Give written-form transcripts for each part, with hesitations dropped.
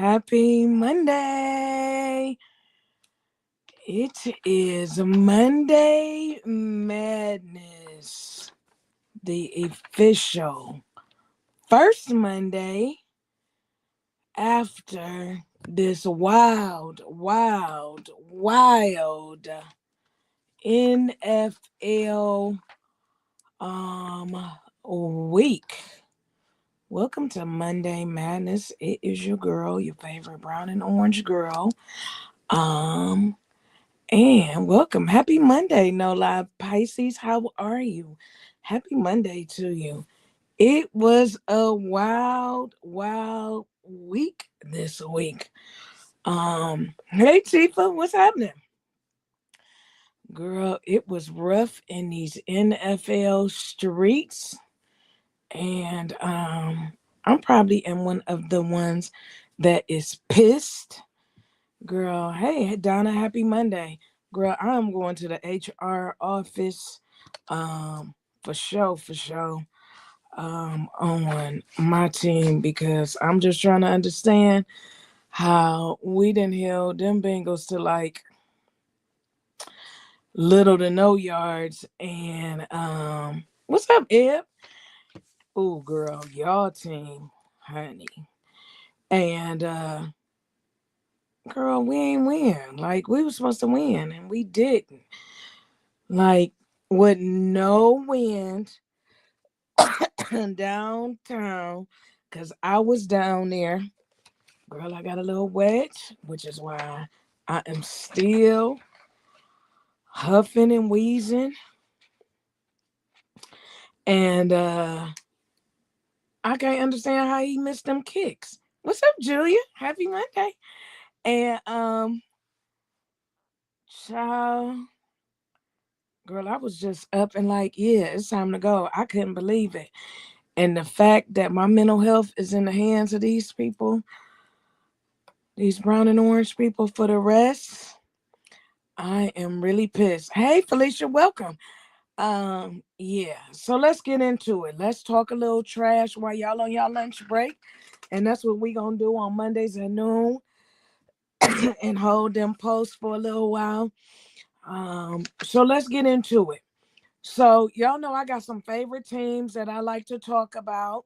Happy Monday. It is Monday Madness, the official first Monday after this wild NFL week. Welcome to Monday Madness. It is your girl, your favorite brown and orange girl. Um And welcome. Happy Monday, No Lie Pisces. How are you? Happy Monday to you. It was a wild week this week. Hey Tifa, what's happening? Girl, it was rough in these NFL streets. And I'm probably in one of the ones that is pissed. Girl, hey Donna, happy Monday. Girl, I'm going to the HR office for sure on my team because I'm just trying to understand how we didn't held them Bengals to like little to no yards. And what's up, Eb? Oh girl, y'all team, honey. And girl, we ain't win. Like we were supposed to win and we didn't. Like with no wind downtown, because I was down there. Girl, I got a little wet, which is why I am still huffing and wheezing. And I can't understand how he missed them kicks. What's up, Julia? Happy Monday. And child, girl, I was just up and like, yeah, it's time to go. I couldn't believe it. And the fact that my mental health is in the hands of these people, these brown and orange people for the rest, I am really pissed. Hey, Felicia, welcome. Yeah, so let's get into it. Let's talk a little trash while y'all on y'all lunch break. And that's what we gonna do on Mondays at noon and hold them posts for a little while. So let's get into it. So y'all know I got some favorite teams that I like to talk about,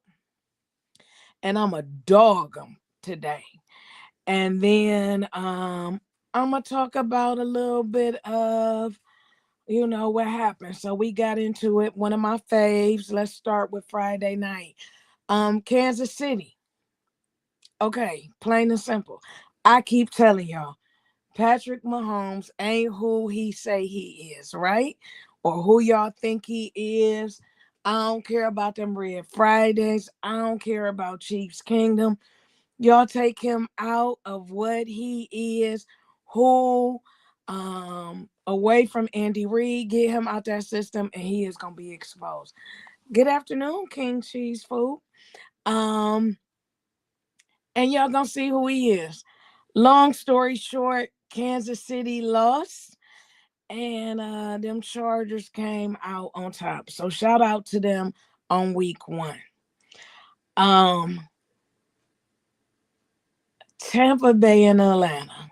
and I'm a dog them today. And then I'm gonna talk about a little bit of what happened. So we got into it. One of my faves. Let's start with Friday night. Kansas City. Okay, plain and simple. I keep telling y'all, Patrick Mahomes ain't who he say he is, right? Or who y'all think he is. I don't care about them Red Fridays. I don't care about Chiefs Kingdom. Y'all take him out of what he is, who away from Andy Reid, get him out that system, and he is gonna be exposed. Good afternoon, King Cheese Food. Um, and y'all gonna see who he is. Long story short, Kansas City lost, and them Chargers came out on top. So shout out to them on week 1. Um, Tampa Bay and Atlanta.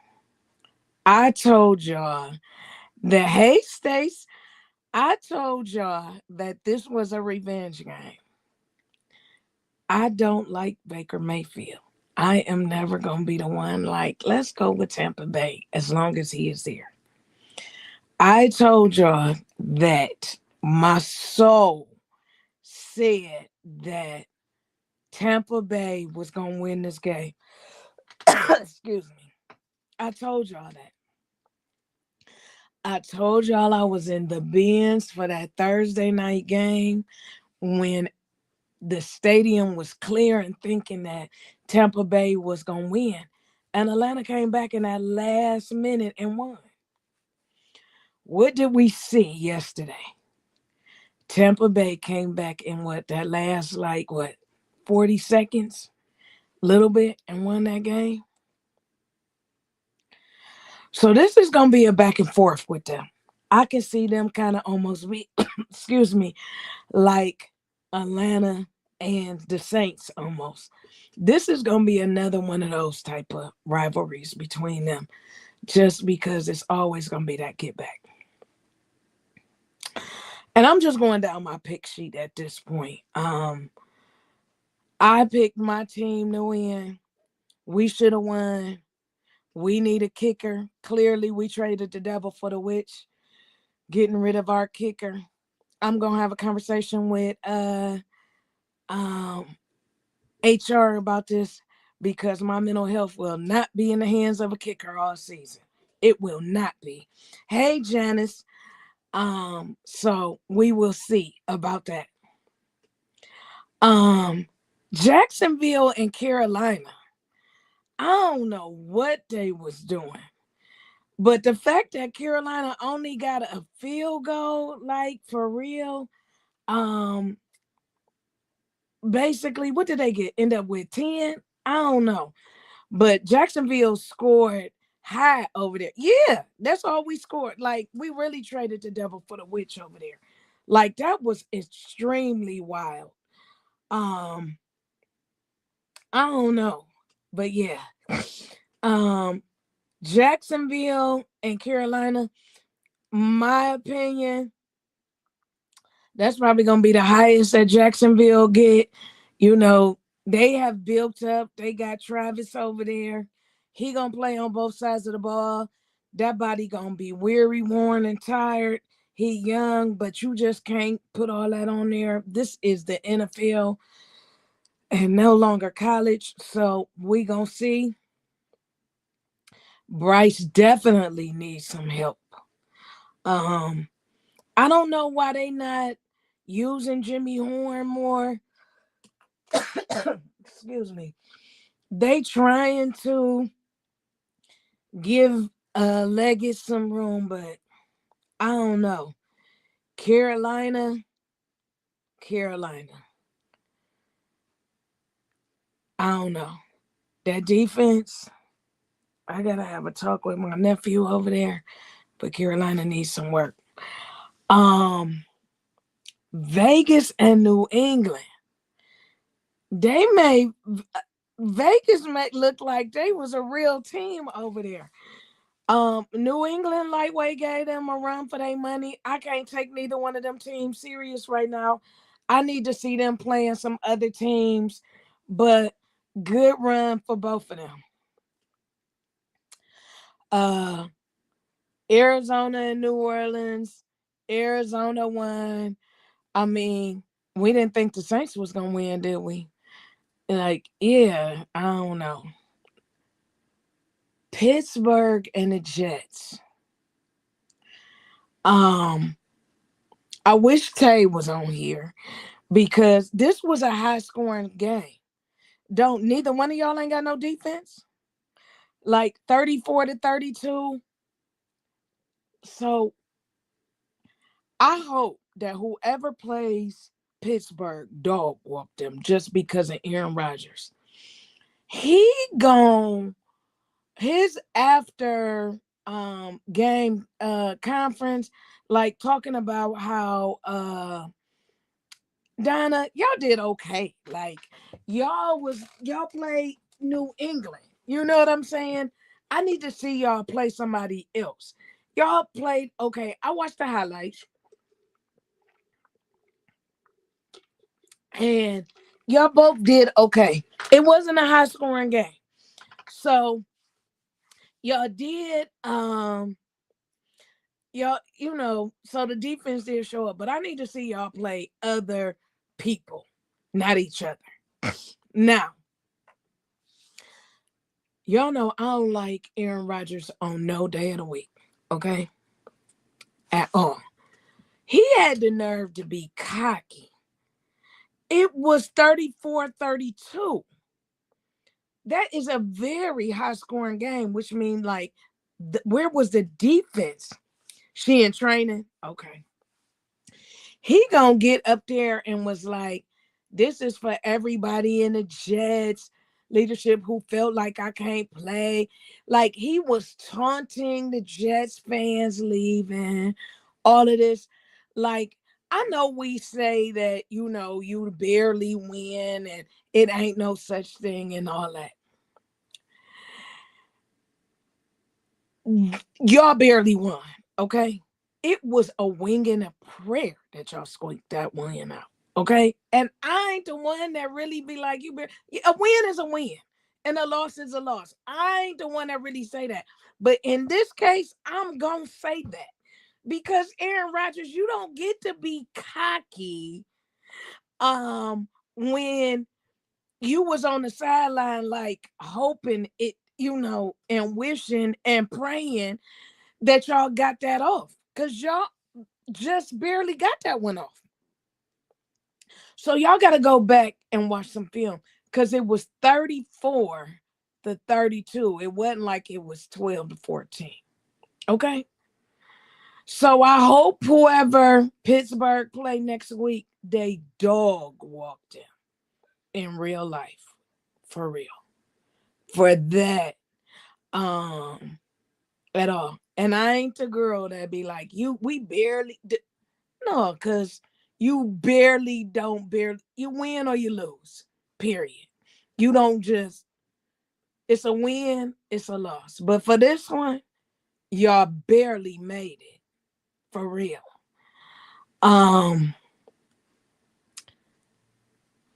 I told y'all that, hey, Stacey, I told y'all that this was a revenge game. I don't like Baker Mayfield. I am never going to be the one like, let's go with Tampa Bay as long as he is there. I told y'all that my soul said that Tampa Bay was going to win this game. Excuse me. I told y'all that. I told y'all I was in the bins for that Thursday night game when the stadium was clear and thinking that Tampa Bay was going to win. And Atlanta came back in that last minute and won. What did we see yesterday? Tampa Bay came back in that last 40 seconds, little bit, and won that game. So this is going to be a back and forth with them. I can see them kind of almost be, excuse me, like Atlanta and the Saints almost. This is going to be another one of those type of rivalries between them, just because it's always going to be that get back. And I'm just going down my pick sheet at this point. I picked my team to win. We should have won. We need a kicker. Clearly, we traded the devil for the witch, getting rid of our kicker. I'm gonna have a conversation with um HR about this because my mental health will not be in the hands of a kicker all season. It will not be. Hey Janice. So we will see about that. Um Jacksonville and Carolina. I don't know what they was doing. But the fact that Carolina only got a field goal, like for real, um, basically, what did they get? End up with 10? I don't know. But Jacksonville scored high over there. Yeah, that's all we scored. Like, we really traded the devil for the witch over there. Like, that was extremely wild. Um, I don't know. But yeah. Um, Jacksonville and Carolina, my opinion, that's probably gonna be the highest that Jacksonville get. You know, they have built up. They got Travis over there. He gonna play on both sides of the ball. That body gonna be weary, worn, and tired. He young, but you just can't put all that on there. This is the NFL and no longer college. So we gonna see. Bryce definitely needs some help. Um, I don't know why they not using Jimmy Horn more. Excuse me. They trying to give Leggett some room, but I don't know. Carolina, Carolina. I don't know. That defense, I gotta have a talk with my nephew over there, but Carolina needs some work. Um, Vegas and New England. They made Vegas make look like they was a real team over there. New England lightweight gave them a run for their money. I can't take neither one of them teams serious right now. I need to see them playing some other teams, but good run for both of them. Uh, Arizona and New Orleans. Arizona won. I mean, we didn't think the Saints was gonna win, did we? Like, yeah, I don't know. Pittsburgh and the Jets. Um, I wish Tay was on here because this was a high scoring game. Don't neither one of y'all ain't got no defense. Like 34-32. So I hope that whoever plays Pittsburgh dog walk them just because of Aaron Rodgers. He gone his after game conference, like talking about how Donna, y'all did okay. Like y'all played New England. You know what I'm saying? I need to see y'all play somebody else. Y'all played okay. I watched the highlights and y'all both did okay. It wasn't a high scoring game. So y'all did y'all, so the defense did show up, but I need to see y'all play other people, not each other. Now, y'all know I don't like Aaron Rodgers on no day of the week, okay? At all. He had the nerve to be cocky. It was 34-32. That is a very high scoring game, which means like, where was the defense? She in training? Okay. He gonna get up there and was like, this is for everybody in the Jets leadership who felt like I can't play. Like he was taunting the Jets fans leaving, all of this. Like, I know we say that, you barely win and it ain't no such thing and all that. Y'all barely won, okay? It was a wing and a prayer that y'all squeaked that win out, okay? And I ain't the one that really be like, a win is a win and a loss is a loss. I ain't the one that really say that. But in this case, I'm going to say that because Aaron Rodgers, you don't get to be cocky when you was on the sideline like hoping it, and wishing and praying that y'all got that off because y'all just barely got that one off. So y'all got to go back and watch some film because it was 34-32. It wasn't like it was 12-14. Okay. So I hope whoever Pittsburgh play next week, they dog walked him in real life. For real. For that. At all. And I ain't the girl that be like, we barely no, because you you win or you lose. Period. You don't just, it's a win, it's a loss. But for this one, y'all barely made it. For real.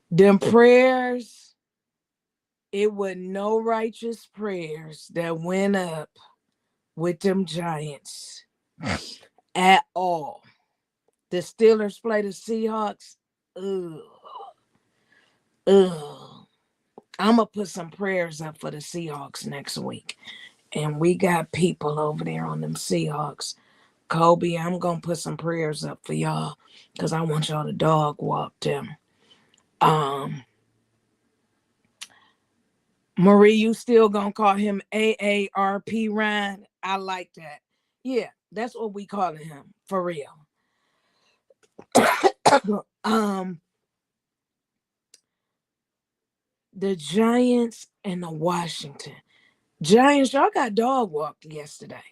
Them prayers, it was no righteous prayers that went up with them Giants at all. The Steelers play the Seahawks. Ugh. I'm going to put some prayers up for the Seahawks next week. And we got people over there on them Seahawks. Kobe, I'm going to put some prayers up for y'all because I want y'all to dog walk them. Marie, you still going to call him AARP Ryan? I like that. Yeah, that's what we calling him, for real. The Giants and the Washington. Giants, y'all got dog walked yesterday.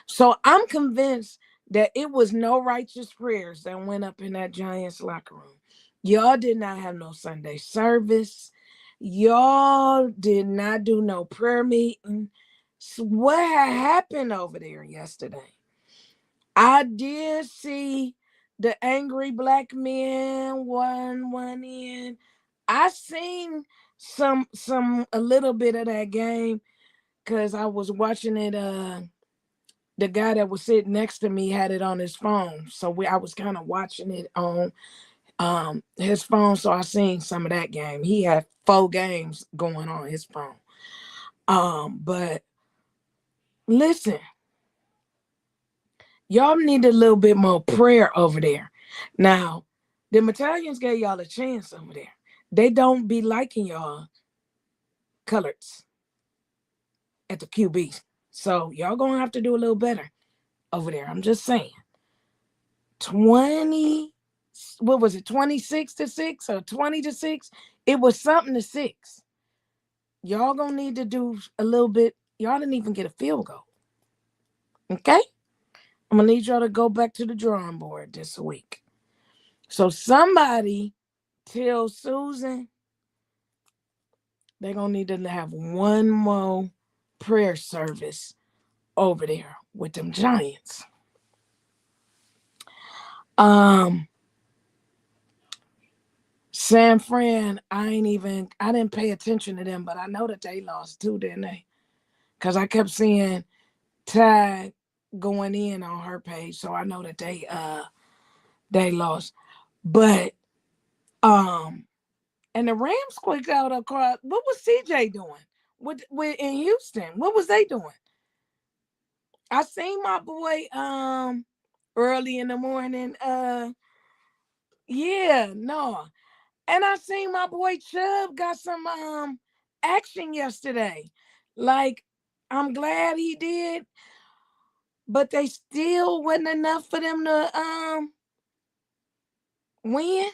So I'm convinced that it was no righteous prayers that went up in that Giants locker room. Y'all did not have no Sunday service. Y'all did not do no prayer meeting. So what had happened over there yesterday? I did see the angry black men one in. I seen a little bit of that game because I was watching it. The guy that was sitting next to me had it on his phone, so I was kind of watching it on his phone. So I seen some of that game. He had 4 games going on his phone. But listen, y'all need a little bit more prayer over there. Now, the Italians gave y'all a chance over there. They don't be liking y'all colors at the QB. So y'all gonna have to do a little better over there. I'm just saying. 20, what was it, 26-6 or 20-6? It was something to 6. Y'all gonna need to do a little bit. Y'all didn't even get a field goal. Okay? I'm gonna need y'all to go back to the drawing board this week. So somebody tell Susan they're gonna need to have one more prayer service over there with them Giants. San Fran, I didn't pay attention to them, but I know that they lost too, didn't they? Because I kept seeing Tag going in on her page, so I know that they lost. But and the Rams squeaked out across. What was CJ doing with in Houston? What was they doing? I seen my boy early in the morning. Yeah, no. And I seen my boy Chubb got some action yesterday. Like, I'm glad he did, but they still wasn't enough for them to win.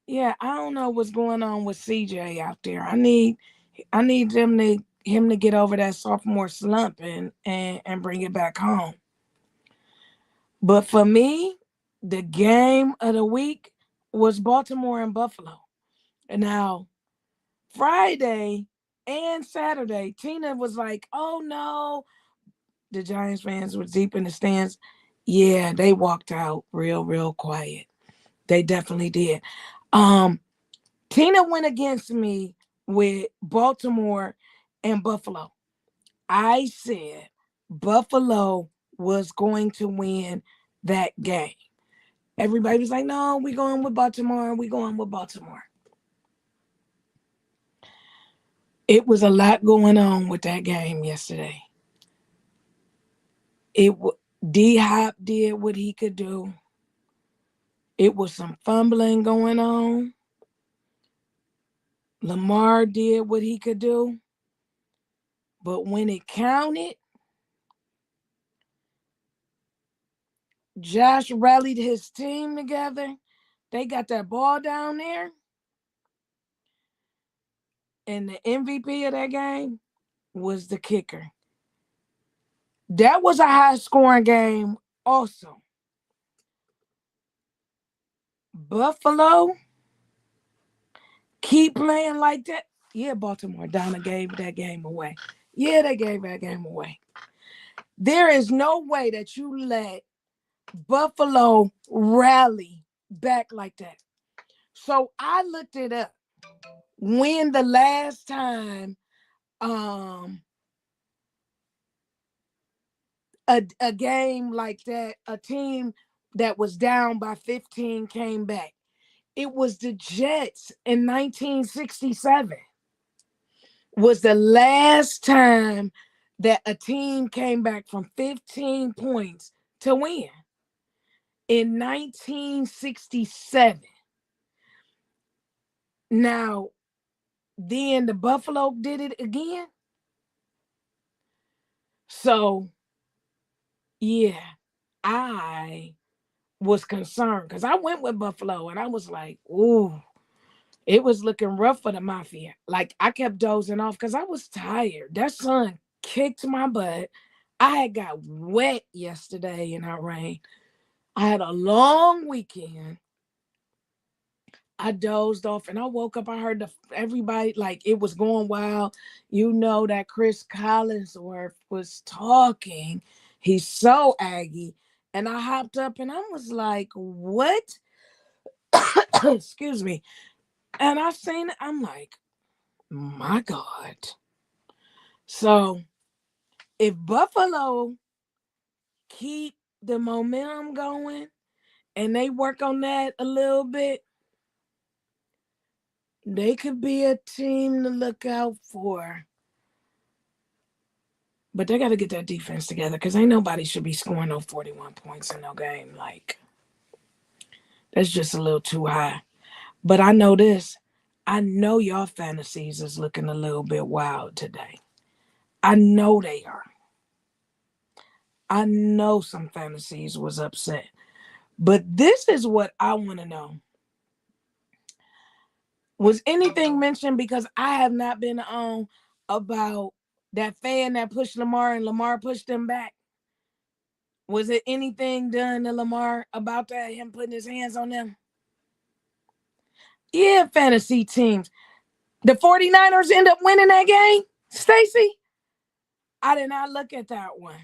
Yeah, I don't know what's going on with CJ out there. I need him to get over that sophomore slump and bring it back home. But for me, the game of the week was Baltimore and Buffalo. And now Friday and Saturday, Tina was like, "Oh no." The Giants fans were deep in the stands. Yeah, they walked out real quiet. They definitely did. Um, Tina went against me with Baltimore and Buffalo. I said Buffalo was going to win that game. Everybody was like, no, we going with Baltimore. We going with Baltimore. It was a lot going on with that game yesterday. It D Hop did what he could do. It was some fumbling going on. Lamar did what he could do. But when it counted, Josh rallied his team together. They got that ball down there. And the MVP of that game was the kicker. That was a high scoring game also. Buffalo, keep playing like that. Yeah, Baltimore, Donna gave that game away. Yeah, they gave that game away. There is no way that you let Buffalo rally back like that. So I looked it up. When the last time a game like that, a team that was down by 15 came back. It was the Jets in 1967. Was the last time that a team came back from 15 points to win in 1967. Now, then the Buffalo did it again. So, yeah, I was concerned because I went with Buffalo and I was like, ooh, it was looking rough for the Mafia. Like I kept dozing off because I was tired. That sun kicked my butt. I had got wet yesterday in that rain. I had a long weekend. I dozed off and I woke up. I heard everybody like it was going wild. You know that Chris Collinsworth was talking. He's so aggy. And I hopped up and I was like, what? Excuse me. And I seen it. I'm like, my God. So if Buffalo keep the momentum going and they work on that a little bit, they could be a team to look out for. But they got to get that defense together because ain't nobody should be scoring no 41 points in no game. Like, that's just a little too high. But I know this. I know y'all fantasies is looking a little bit wild today. I know they are. I know some fantasies was upset. But this is what I want to know. Was anything mentioned because I have not been on about that fan that pushed Lamar and Lamar pushed him back? Was it anything done to Lamar about that, him putting his hands on them? Yeah, fantasy teams. The 49ers end up winning that game, Stacey? I did not look at that one.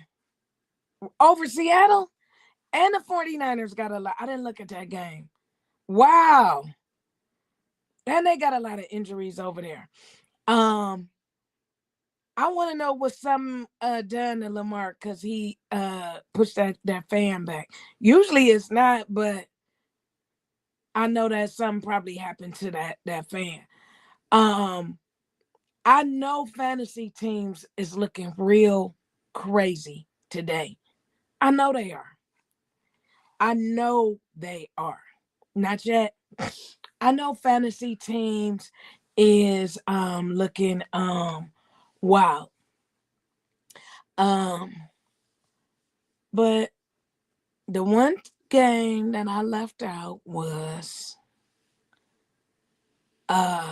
Over Seattle? And the 49ers got a lot. I didn't look at that game. Wow. And they got a lot of injuries over there. I want to know what's something done to Lamar because he pushed that fan back. Usually it's not, but I know that something probably happened to that fan. I know fantasy teams is looking real crazy today. I know they are. I know they are. Not yet. I know fantasy teams is looking wild. Um but the one game that I left out was yeah,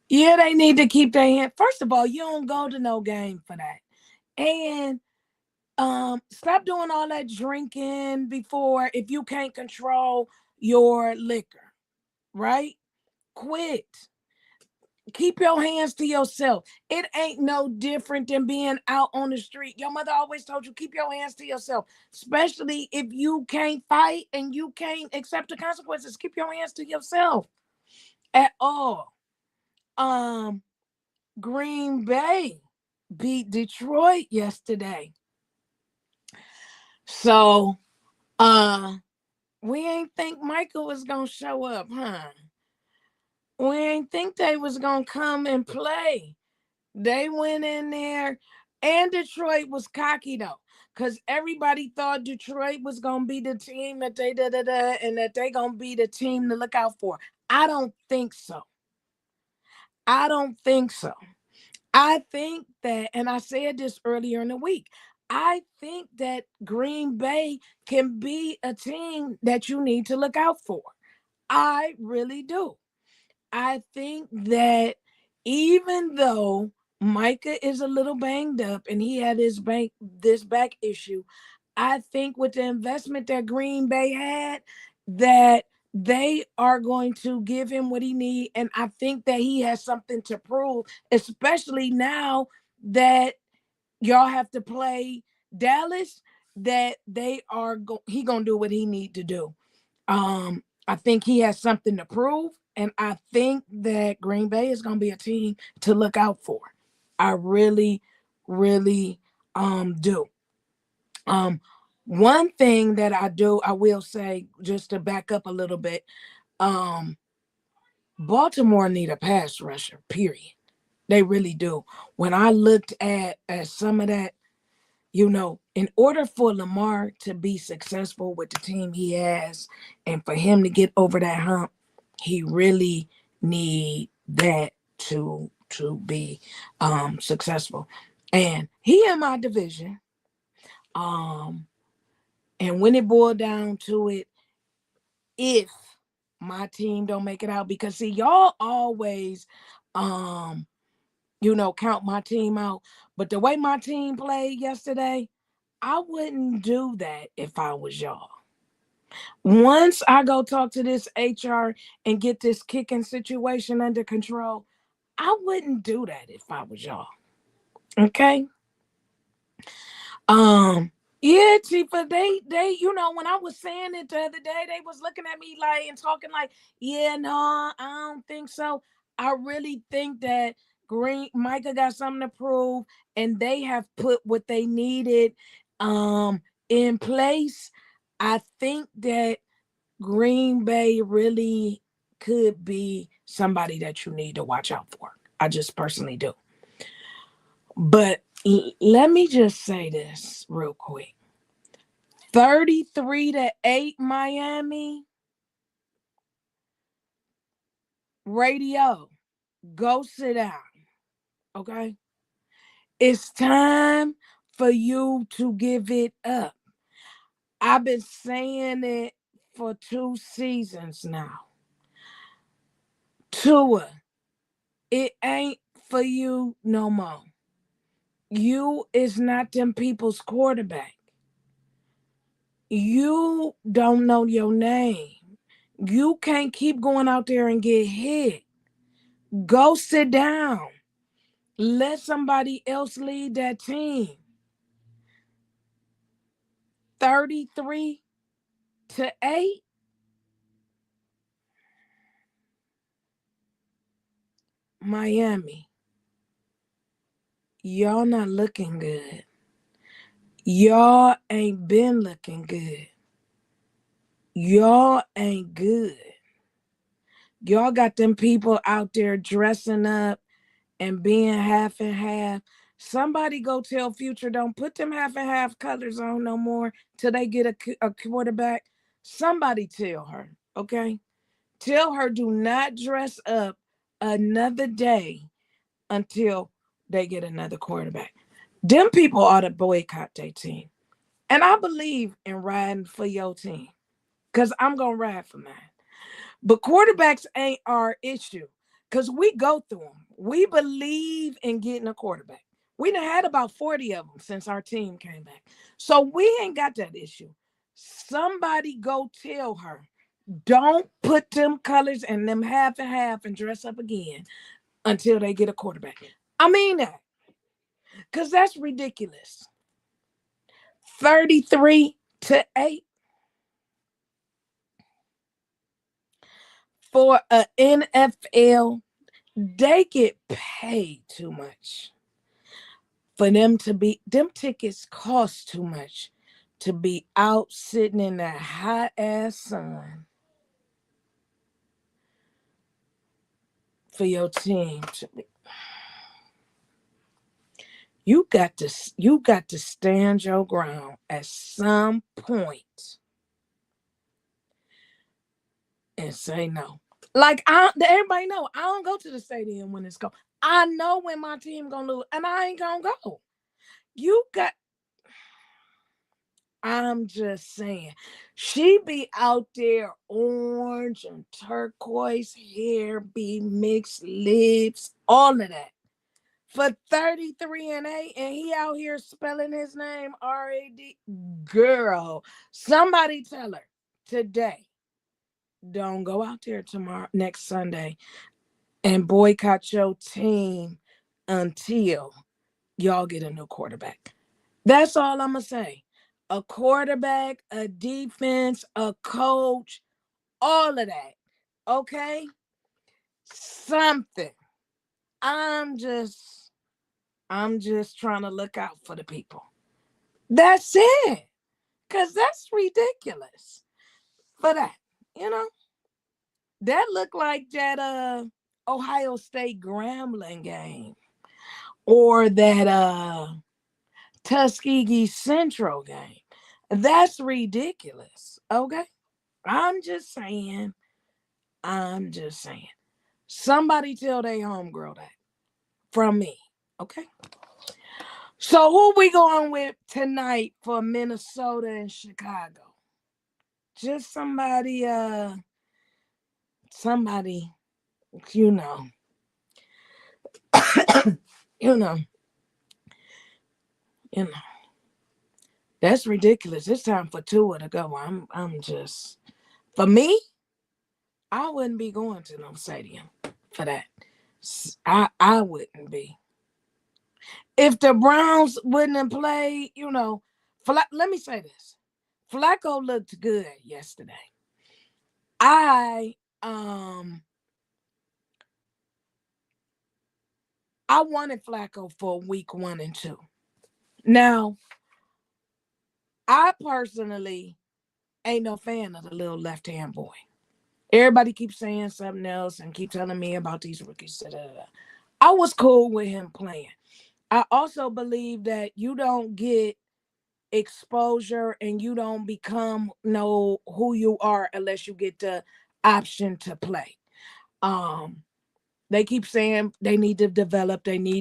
they need to keep their hand. First of all, you don't go to no game for that. And Stop doing all that drinking before if you can't control your liquor, right? Quit. Keep your hands to yourself. It ain't no different than being out on the street. Your mother always told you keep your hands to yourself, especially if you can't fight and you can't accept the consequences. Keep your hands to yourself at all. Um, Green Bay beat Detroit yesterday. So, we ain't think Michael was gonna show up, huh? We ain't think they was gonna come and play. They went in there, and Detroit was cocky though, because everybody thought Detroit was gonna be the team that they and that they gonna be the team to look out for. I don't think so. I don't think so. I think that, and I said this earlier in the week, I think that Green Bay can be a team that you need to look out for. I really do. I think that even though Micah is a little banged up and he had this back issue, I think with the investment that Green Bay had, that they are going to give him what he needs. And I think that he has something to prove, especially now that y'all have to play Dallas, that he gonna do what he need to do. I think he has something to prove, and I think that Green Bay is gonna be a team to look out for. I really, really do. Um, One thing that I will say, just to back up a little bit, um, Baltimore need a pass rusher, period. They really do. When I looked at some of that, in order for Lamar to be successful with the team he has and for him to get over that hump, he really need that to be successful. And he in my division. Um, and when it boiled down to it, if my team don't make it out, because see, y'all always um count my team out. But the way my team played yesterday, I wouldn't do that if I was y'all. Once I go talk to this HR and get this kicking situation under control, I wouldn't do that if I was y'all. Okay? Yeah, Chifa, they, when I was saying it the other day, they was looking at me like and talking like, yeah, no, I don't think so. I really think that Micah got something to prove, and they have put what they needed in place. I think that Green Bay really could be somebody that you need to watch out for. I just personally do. But let me just say this real quick. 33-8 Miami. Radio, go sit down. Okay? It's time for you to give it up. I've been saying it for 2 seasons now. Tua, it ain't for you no more. You is not them people's quarterback. You don't know your name. You can't keep going out there and get hit. Go sit down. Let somebody else lead that team. 33-8. Miami. Y'all not looking good. Y'all ain't been looking good. Y'all ain't good. Y'all got them people out there dressing up and being half and half. Somebody go tell Future, don't put them half and half colors on no more till they get a quarterback. Somebody tell her, okay? Tell her do not dress up another day until they get another quarterback. Them people ought to boycott their team. And I believe in riding for your team because I'm going to ride for mine. But quarterbacks ain't our issue because we go through them. We believe in getting a quarterback. We done had about 40 of them since our team came back. So we ain't got that issue. Somebody go tell her, don't put them colors and them half and half and dress up again until they get a quarterback. I mean that. Because that's ridiculous. 33-8 for a NFL. They get paid too much for them to be, them tickets cost too much to be out sitting in that hot ass sun for your team to be. You got to stand your ground at some point and say no. Like everybody know, I don't go to the stadium when it's go. I know when my team gonna lose, and I ain't gonna go. You got. I'm just saying, she be out there orange and turquoise hair, be mixed lips, all of that. For 33-8, and he out here spelling his name R-A-D. Girl, somebody tell her today, don't go out there tomorrow, next Sunday, and boycott your team until y'all get a new quarterback. That's all I'm going to say. A quarterback, a defense, a coach, all of that. Okay? Something. I'm just trying to look out for the people. That's it. Because that's ridiculous. For that, you know? That looked like that Ohio State Grambling game. Or that Tuskegee Central game. That's ridiculous. Okay? I'm just saying. Somebody tell they homegirl that. From me. Okay? So who we going with tonight for Minnesota and Chicago? Just somebody, you know. you know. That's ridiculous. It's time for Tua to go. I'm just, for me, I wouldn't be going to no stadium for that. I wouldn't be. If the Browns wouldn't have played, let me say this. Flacco looked good yesterday. I wanted Flacco for week 1 and 2. Now, I personally ain't no fan of the little left-hand boy. Everybody keeps saying something else and keep telling me about these rookies. I was cool with him playing. I also believe that you don't get exposure and you don't become who you are unless you get the option to play. They keep saying they need to develop, rookies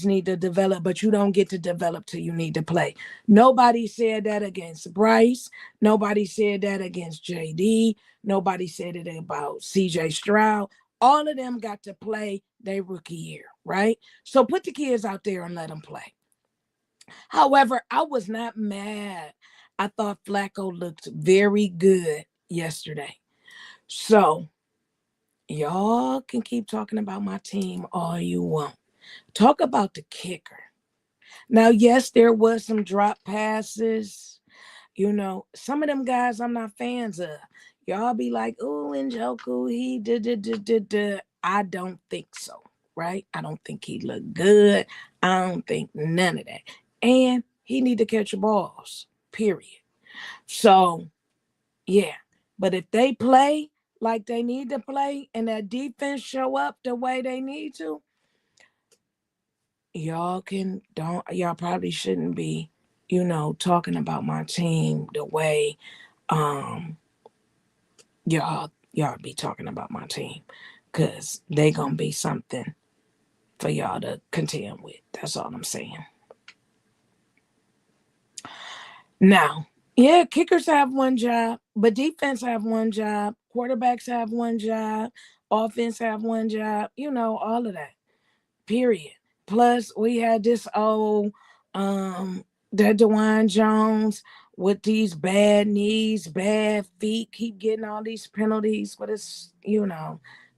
need to develop, but you don't get to develop till you need to play. Nobody said that against Bryce. Nobody said that against JD. Nobody said it about CJ Stroud. All of them got to play their rookie year, right? So put the kids out there and let them play. However, I was not mad. I thought Flacco looked very good yesterday. So y'all can keep talking about my team all you want. Talk about the kicker. Now, yes, there was some drop passes. Some of them guys I'm not fans of. Y'all be like, "Ooh, Njoku, he did. I don't think so, right? I don't think he looked good. I don't think none of that. And he need to catch balls, period. So, yeah. But if they play like they need to play and that defense show up the way they need to, y'all probably shouldn't be, talking about my team the way y'all be talking about my team, because they gonna be something for y'all to contend with. That's all I'm saying. Now, yeah, kickers have one job, but defense have one job, quarterbacks have one job, offense have one job, all of that. Period. Plus, we had this old that DeWine Jones with these bad knees, bad feet, keep getting all these penalties. But it's,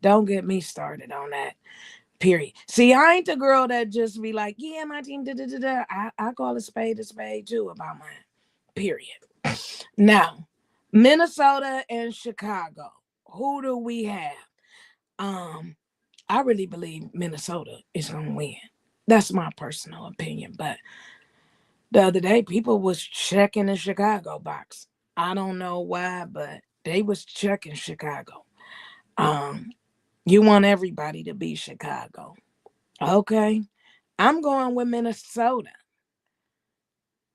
don't get me started on that. Period. See, I ain't the girl that just be like, yeah, my team, da da da da. I call a spade too about mine. Period. Now, Minnesota and Chicago. Who do we have? Um, I really believe Minnesota is gonna win. That's my personal opinion. But the other day, people was checking the Chicago box. I don't know why, but they was checking Chicago. Um, you want everybody to be Chicago. Okay. I'm going with Minnesota.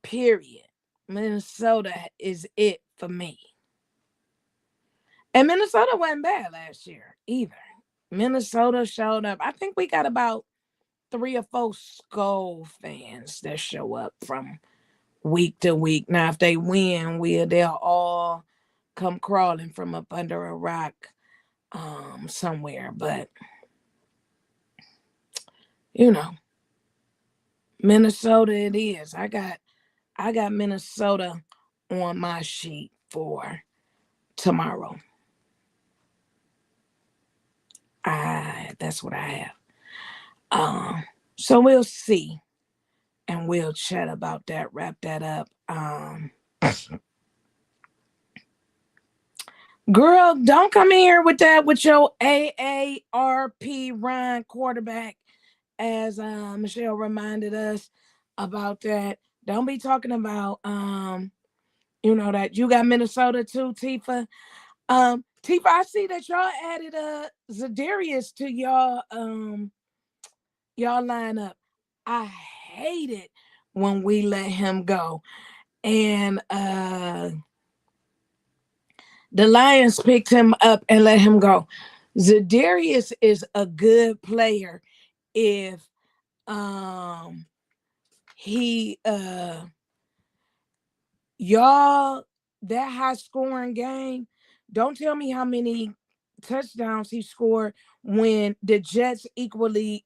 Period. Minnesota is it for me. And Minnesota wasn't bad last year either. Minnesota showed up. I think we got about 3 or 4 Skull fans that show up from week to week. Now, if they win, they'll all come crawling from up under a rock somewhere. But you know, Minnesota it is. I got Minnesota on my sheet for tomorrow. That's what I have. So we'll see, and we'll chat about that. Wrap that up. Girl, don't come in here with that with your AARP Ryan quarterback, as Michelle reminded us about that. Don't be talking about that you got Minnesota too, Tifa. Tifa, I see that y'all added Zadarius to y'all lineup. I hate it when we let him go. And the Lions picked him up and let him go. Zadarius is a good player if he y'all, that high scoring game, don't tell me how many touchdowns he scored when the Jets equally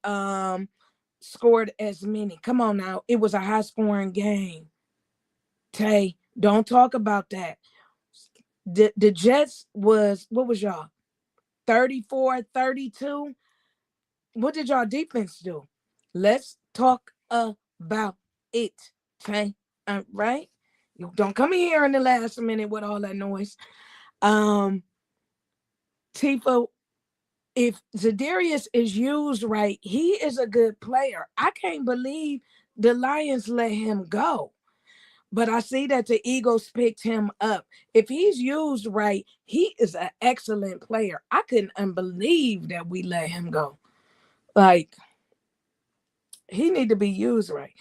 scored as many. Come on now. It was a high scoring game. Tay, don't talk about that. The Jets was, what was y'all? 34-32. What did y'all defense do? Let's talk about it. Okay. Right? You don't come in here in the last minute with all that noise. Tifa, if Zadarius is used right, he is a good player. I can't believe the Lions let him go. But I see that the Eagles picked him up. If he's used right, he is an excellent player. I couldn't believe that we let him go. Like, he need to be used right.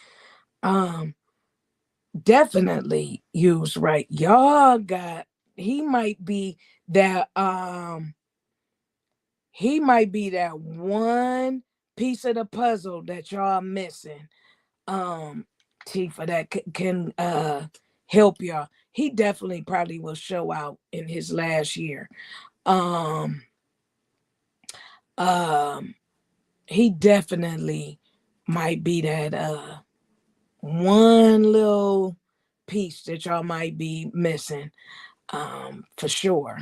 Definitely used right. Y'all got, he might be that one piece of the puzzle that y'all missing. Tifa, that can help y'all. He definitely probably will show out in his last year. Um he definitely might be that one little piece that y'all might be missing, for sure.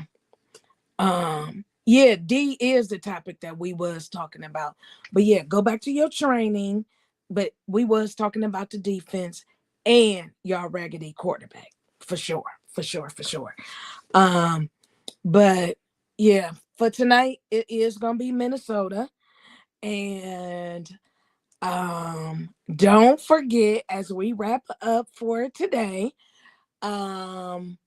Yeah, D is the topic that we was talking about. But yeah, go back to your training. But we was talking about the defense and y'all raggedy quarterback. For sure. For sure. For sure. Um, but yeah, for tonight it is gonna be Minnesota. And don't forget, as we wrap up for today, um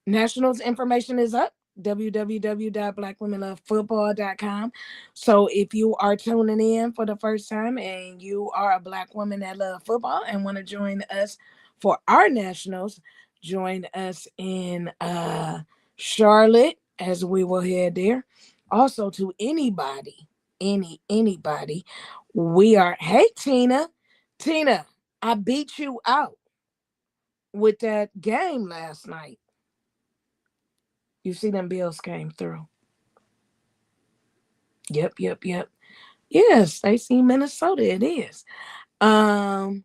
Nationals information is up, www.blackwomenlovefootball.com. So if you are tuning in for the first time and you are a Black woman that love football and want to join us for our Nationals, join us in Charlotte as we will head there. Also, to anybody, anybody, we are, hey Tina, I beat you out with that game last night. You see them bills came through. Yep. Yeah, Stacey, Minnesota. It is. Um,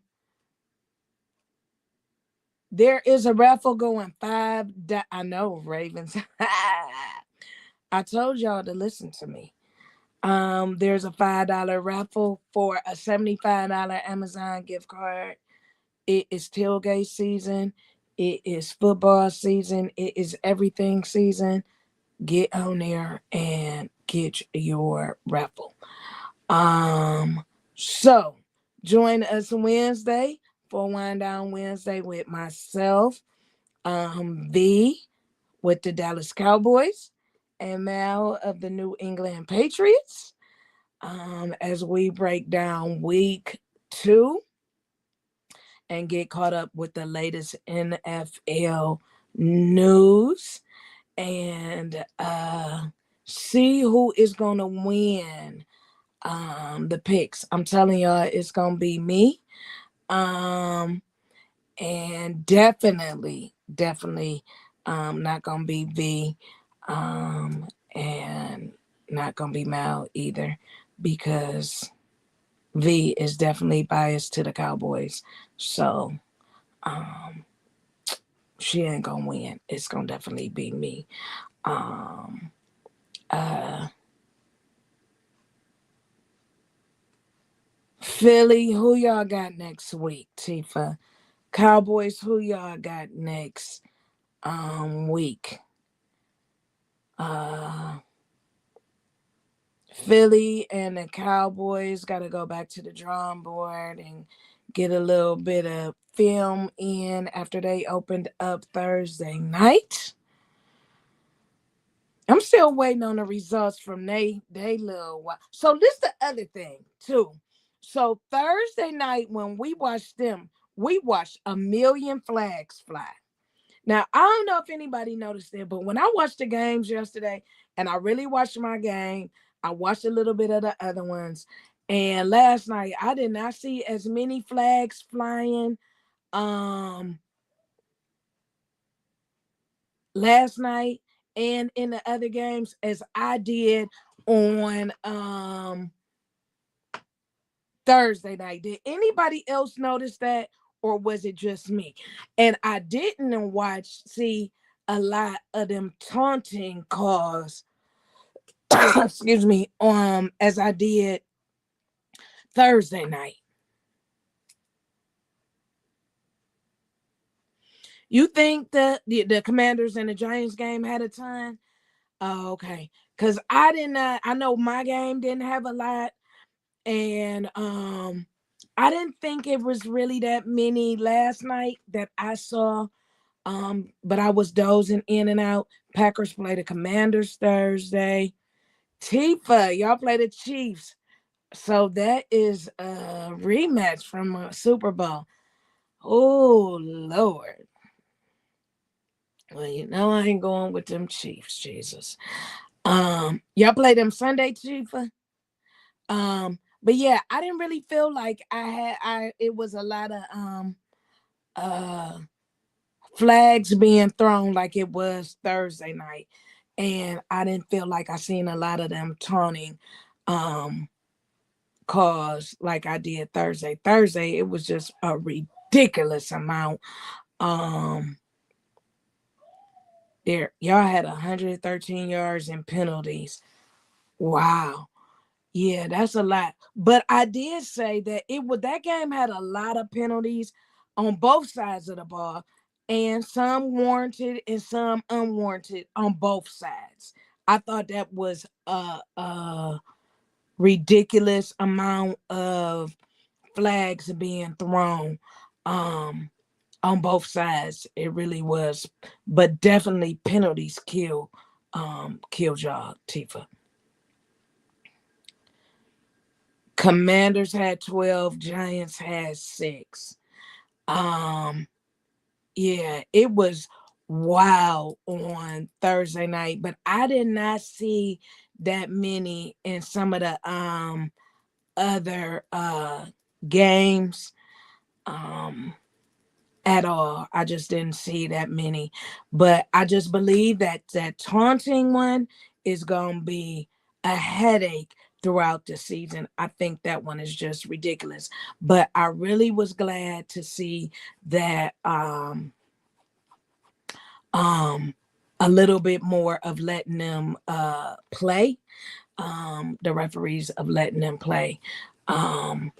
there is a raffle going I know Ravens. I told y'all to listen to me. There's a $5 raffle for a $75 Amazon gift card. It is tailgate season. It is football season. It is everything season. Get on there and get your raffle. Um, so join us Wednesday for Wind Down Wednesday with myself, V with the Dallas Cowboys, and Mal of the New England Patriots. As we break down week 2 and get caught up with the latest NFL news and see who is gonna win the picks. I'm telling y'all it's gonna be me. Um and definitely not gonna be V. And not gonna be Mal either because V is definitely biased to the Cowboys. So um she ain't gonna win. It's gonna definitely be me. Um uh Philly, who y'all got next week, Tifa? Cowboys, who y'all got next week? Uh Philly and the Cowboys got to go back to the drawing board and get a little bit of film in after they opened up Thursday night. I'm still waiting on the results from they little while. So this the other thing too. So Thursday night when we watched them, we watched a million flags fly. Now I don't know if anybody noticed it, but when I watched the games yesterday, and I really watched my game, I watched a little bit of the other ones, and last night I did not see as many flags flying. Um, last night and in the other games as I did on Thursday night. Did anybody else notice that or was it just me? And I didn't see a lot of them taunting calls excuse me as I did Thursday night. You think that the Commanders and the Giants game had a ton? Oh, okay. Cause I did not I know my game didn't have a lot. And I didn't think it was really that many last night that I saw. But I was dozing in and out. Packers play the Commanders Thursday. Tifa, y'all play the Chiefs. So that is a rematch from a Super Bowl. Oh Lord. Well, you know I ain't going with them Chiefs, Jesus. Y'all play them Sunday, Tifa? But yeah, I didn't really feel like I it was a lot of uh flags being thrown like it was Thursday night. And I didn't feel like I seen a lot of them taunting cause like I did Thursday. Thursday it was just a ridiculous amount. Um there y'all had 113 yards and penalties. Wow. Yeah, that's a lot. But I did say that that game had a lot of penalties on both sides of the ball, and some warranted and some unwarranted on both sides. I thought that was a ridiculous amount of flags being thrown on both sides. It really was. But definitely penalties kill y'all, Tifa. Commanders had 12, Giants had 6. Um, yeah, it was wild on Thursday night, but I did not see that many in some of the other games at all. I just didn't see that many. But I just believe that taunting one is gonna be a headache throughout the season. I think that one is just ridiculous. But I really was glad to see that a little bit more of letting them play. The referees of letting them play. Um,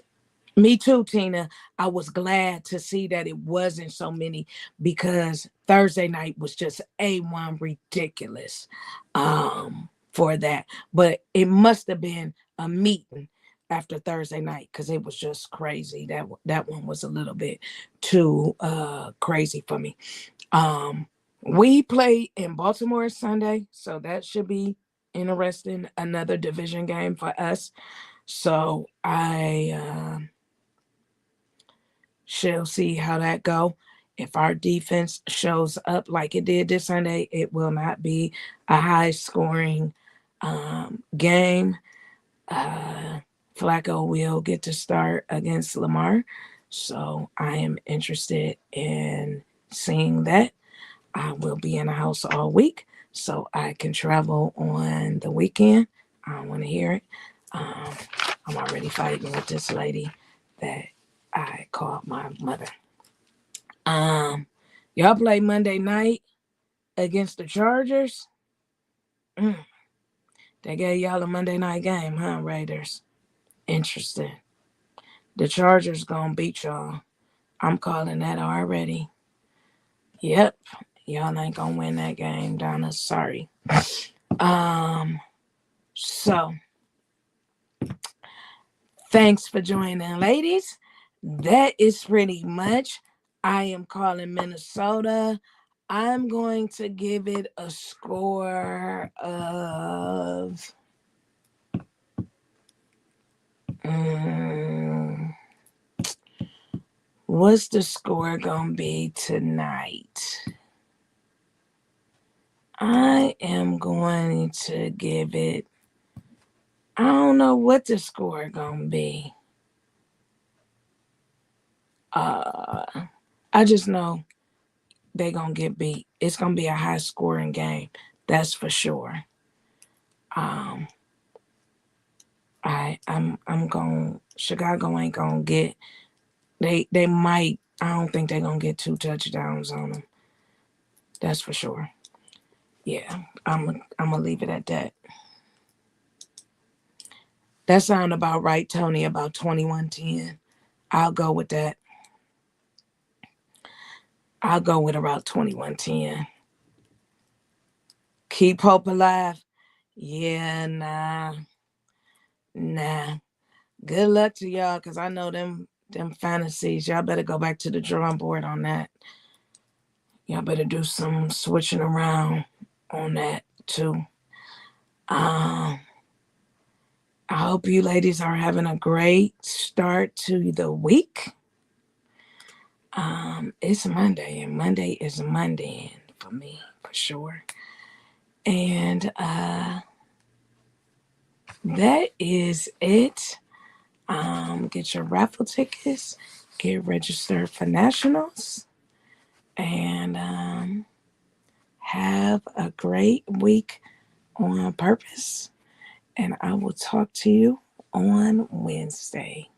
Me too, Tina. I was glad to see that it wasn't so many because Thursday night was just A1 ridiculous for that. But it must have been a meeting after Thursday night because it was just crazy. That one was a little bit too crazy for me. Um, we play in Baltimore Sunday, so that should be interesting. Another division game for us. So I shall see how that go. If our defense shows up like it did this Sunday, it will not be a high scoring game. Uh, Flacco will get to start against Lamar. So I am interested in seeing that. I will be in the house all week so I can travel on the weekend. I don't want to hear it. Um, I'm already fighting with this lady that I called my mother. Um, y'all play Monday night against the Chargers. Mm, they gave y'all a Monday night game, huh, Raiders? Interesting. The Chargers gonna beat y'all. I'm calling that already. Yep. Y'all ain't gonna win that game, Donna. Sorry. Um, so thanks for joining, ladies. That is pretty much. I am calling Minnesota. I'm going to give it a score of what's the score gonna be tonight? I am going to give it, I don't know what the score gonna be. I just know they gonna get beat. It's gonna be a high scoring game. That's for sure. Um, I'm going. Chicago ain't gonna get. They might. I don't think they're gonna get 2 touchdowns on them. That's for sure. Yeah, I'm gonna leave it at that. That sound about right, Tony. About 21-10. I'll go with that. I'll go with about 21-10. Keep hope alive. Yeah, nah. Good luck to y'all, cause I know them fantasies. Y'all better go back to the drawing board on that. Y'all better do some switching around on that too. Um, I hope you ladies are having a great start to the week. It's Monday, and Monday is Monday for me for sure. And that is it. Get your raffle tickets, get registered for nationals, and have a great week on purpose. And I will talk to you on Wednesday.